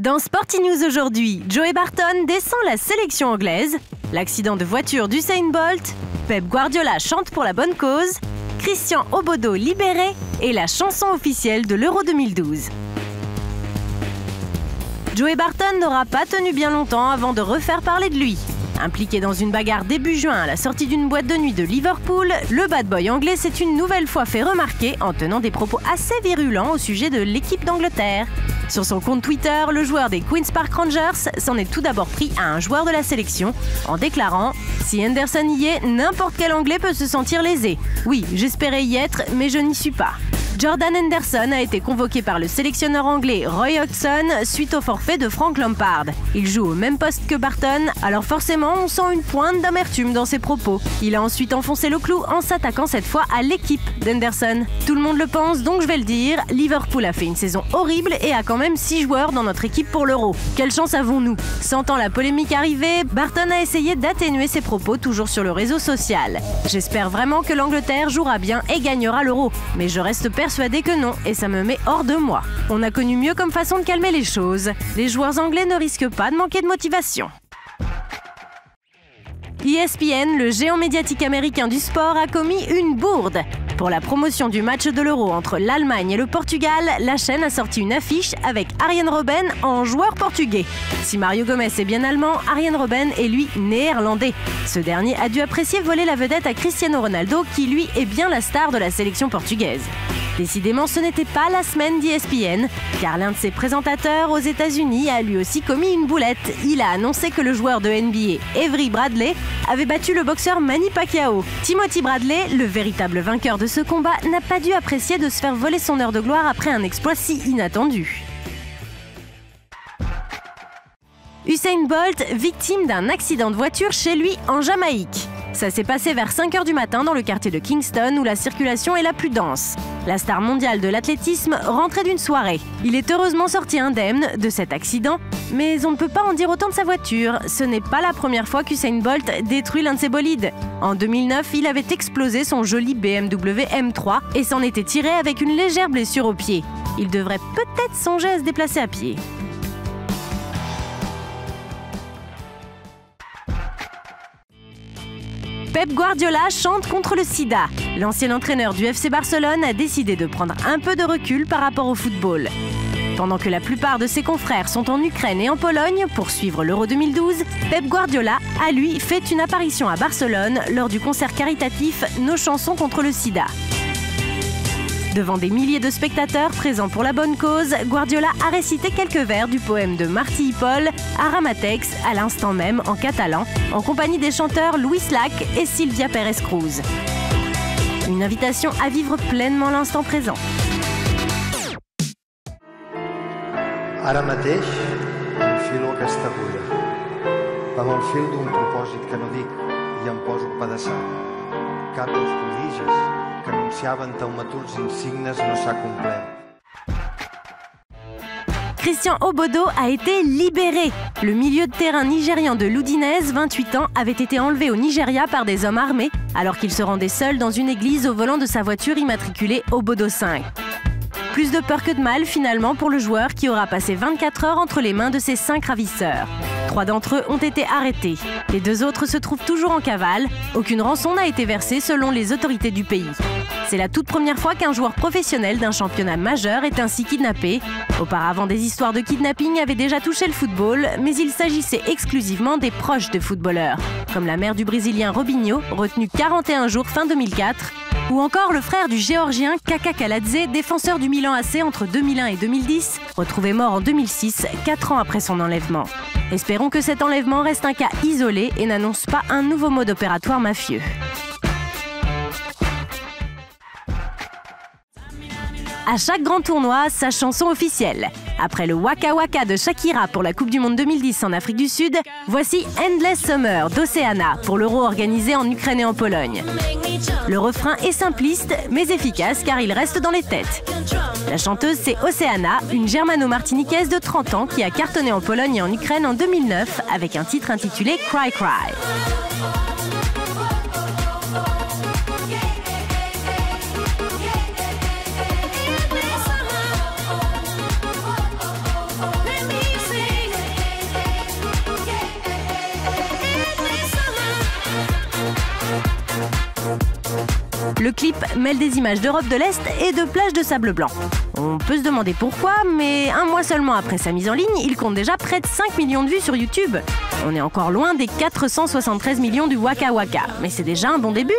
Dans Sporty News aujourd'hui, Joey Barton descend la sélection anglaise, l'accident de voiture d'Usain Bolt, Pep Guardiola chante pour la bonne cause, Christian Obodo libéré et la chanson officielle de l'Euro 2012. Joey Barton n'aura pas tenu bien longtemps avant de refaire parler de lui. Impliqué dans une bagarre début juin à la sortie d'une boîte de nuit de Liverpool, le bad boy anglais s'est une nouvelle fois fait remarquer en tenant des propos assez virulents au sujet de l'équipe d'Angleterre. Sur son compte Twitter, le joueur des Queen's Park Rangers s'en est tout d'abord pris à un joueur de la sélection en déclarant « Si Henderson y est, n'importe quel Anglais peut se sentir lésé. Oui, j'espérais y être, mais je n'y suis pas. » Jordan Henderson a été convoqué par le sélectionneur anglais Roy Hodgson suite au forfait de Frank Lampard. Il joue au même poste que Barton, alors forcément on sent une pointe d'amertume dans ses propos. Il a ensuite enfoncé le clou en s'attaquant cette fois à l'équipe d'Henderson. Tout le monde le pense, donc je vais le dire, Liverpool a fait une saison horrible et a quand même 6 joueurs dans notre équipe pour l'Euro. Quelle chance avons-nous? Sentant la polémique arriver, Barton a essayé d'atténuer ses propos toujours sur le réseau social. J'espère vraiment que l'Angleterre jouera bien et gagnera l'Euro, mais je reste persuadé que non, et ça me met hors de moi. On a connu mieux comme façon de calmer les choses. Les joueurs anglais ne risquent pas de manquer de motivation. ESPN, le géant médiatique américain du sport, a commis une bourde. Pour la promotion du match de l'Euro entre l'Allemagne et le Portugal, la chaîne a sorti une affiche avec Arjen Robben en joueur portugais. Si Mario Gomez est bien allemand, Arjen Robben est lui néerlandais. Ce dernier a dû apprécier voler la vedette à Cristiano Ronaldo, qui lui est bien la star de la sélection portugaise. Décidément, ce n'était pas la semaine d'ESPN, car l'un de ses présentateurs aux États-Unis a lui aussi commis une boulette. Il a annoncé que le joueur de NBA, Avery Bradley, avait battu le boxeur Manny Pacquiao. Timothy Bradley, le véritable vainqueur de ce combat, n'a pas dû apprécier de se faire voler son heure de gloire après un exploit si inattendu. Usain Bolt, victime d'un accident de voiture chez lui en Jamaïque. Ça s'est passé vers 5 h du matin dans le quartier de Kingston où la circulation est la plus dense. La star mondiale de l'athlétisme rentrait d'une soirée. Il est heureusement sorti indemne de cet accident, mais on ne peut pas en dire autant de sa voiture. Ce n'est pas la première fois qu'Usain Bolt détruit l'un de ses bolides. En 2009, il avait explosé son joli BMW M3 et s'en était tiré avec une légère blessure au pied. Il devrait peut-être songer à se déplacer à pied. Pep Guardiola chante contre le sida. L'ancien entraîneur du FC Barcelone a décidé de prendre un peu de recul par rapport au football. Pendant que la plupart de ses confrères sont en Ukraine et en Pologne pour suivre l'Euro 2012, Pep Guardiola a lui fait une apparition à Barcelone lors du concert caritatif Nos chansons contre le sida. Devant des milliers de spectateurs présents pour la bonne cause, Guardiola a récité quelques vers du poème de Martí i Pol, Aramatex, à l'instant même en catalan, en compagnie des chanteurs Luis Llach et Silvia Pérez Cruz. Une invitation à vivre pleinement l'instant présent. Ara mateix enfilo aquesta agulla. Amb el fil d'un propòsit que no dic i em poso a pedaçar. Cap dels prodiges que anunciaven taumaturgs insignes no s'ha complert. Christian Obodo a été libéré. Le milieu de terrain nigérian de l'Udinese, 28 ans, avait été enlevé au Nigeria par des hommes armés alors qu'il se rendait seul dans une église au volant de sa voiture immatriculée Obodo 5. Plus de peur que de mal finalement pour le joueur qui aura passé 24 heures entre les mains de ses 5 ravisseurs. 3 d'entre eux ont été arrêtés. Les 2 autres se trouvent toujours en cavale. Aucune rançon n'a été versée selon les autorités du pays. C'est la toute première fois qu'un joueur professionnel d'un championnat majeur est ainsi kidnappé. Auparavant, des histoires de kidnapping avaient déjà touché le football, mais il s'agissait exclusivement des proches de footballeurs, comme la mère du Brésilien Robinho, retenu 41 jours fin 2004, ou encore le frère du Géorgien Kaka Kaladze, défenseur du Milan AC entre 2001 et 2010, retrouvé mort en 2006, 4 ans après son enlèvement. Espérons que cet enlèvement reste un cas isolé et n'annonce pas un nouveau mode opératoire mafieux. À chaque grand tournoi, sa chanson officielle. Après le Waka Waka de Shakira pour la Coupe du Monde 2010 en Afrique du Sud, voici Endless Summer d'Oceana pour l'Euro organisé en Ukraine et en Pologne. Le refrain est simpliste mais efficace car il reste dans les têtes. La chanteuse, c'est Oceana, une germano-martiniquaise de 30 ans qui a cartonné en Pologne et en Ukraine en 2009 avec un titre intitulé Cry Cry. Let me see Le clip mêle des images d'Europe de l'Est et de plages de sable blanc. On peut se demander pourquoi, mais un mois seulement après sa mise en ligne, il compte déjà près de 5 millions de vues sur YouTube. On est encore loin des 473 millions du Waka Waka, mais c'est déjà un bon début.